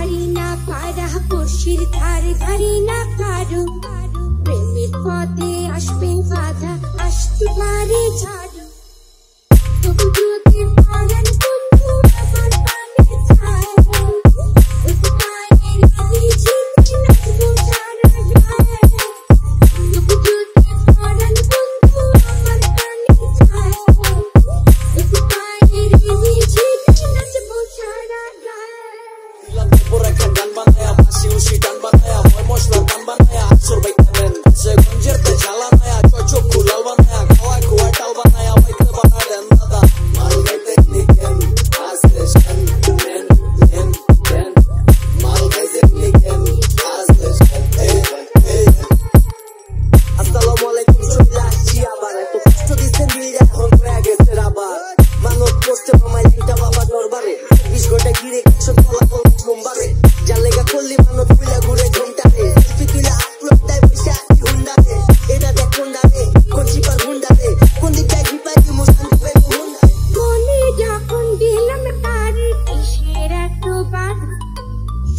পারি না পারা পড়শির ধারে ধারি না কারো প্রেমের পথে আসবে বাধা আসতে পারে ঝাড়ু তবু যদি পরাণ বন্ধু আমার পানে যায় উপকারের ঝিঝি নাচবো সারা গায়ে তবু যদি পরাণ বন্ধু আমার পানে যায় উপকারের ঝিঝি নাচবো সারা গায়ে Pura kan banaya masih usi dan banaya boy mosla dan banaya aksur baik keren se gunjir te jalan ya cocok kulal banaya kawa kuat tal banaya baik te banaya dan nada mal ke tekniken asleschen men mal ke tekniken asleschen Assalamualaikum sudah siabar to kostro disen dile এখন হয়ে গেছে rubber মানব পোস্টে মামাই লিংটা বাবা দরবারে 20 ঘন্টা গিরে 100 ফলাফল সোমবারে যার লেগা করলি মানব পিলা ঘুরে ঘন্টারে সেলফি তুলে আপলোড দেয় পয়সা হুন্ডারে এটা দেখ হুন্ডারে কোন চিপার হুন্ডারে কোন দিকটায় ঘিপাই দি মুসান দিবে হুন্ডা কোনে যখন দিলাম তারে কিসের এত বাধা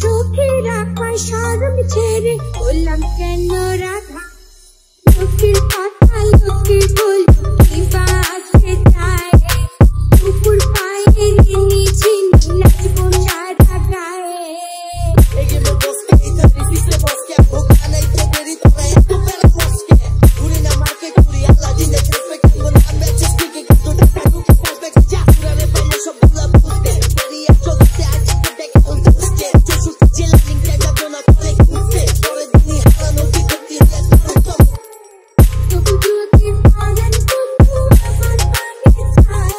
চোখে রাখায় শরম ছেড়ে বললাম কেন রাধা লোকের কথা লোকে বলল কি বাসে যায় উপর পায়ের নিচে নাচবো সারা গায়ে এগে মে বসকে ইধর দিছে বসকে ভোকা নাই তো দেরি তো রে তো পেলা বসকে ঘুরি না মার্কে ঘুরি আল্লাহ দিনে পারফেক্ট কোন আমি চেষ্টা কি তো টাকা ঢুকে পারফেক্ট যা পুরারে পাইলে সব গুলা বুঝতে পেরিয়া চলতে আজ দেখে কোন বুঝতে চুপ জেলা লিংক জায়গা দোনা করে ঘুরতে পরে দিনই হারানো কি করতে তো তবু যদি পরাণ বন্ধু আমার পানে যায়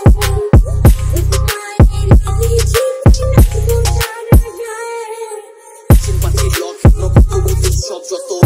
উপকারের ঝিঝি নাচবো সারা গায়ে Simpati lock, no kubuti, sop, joto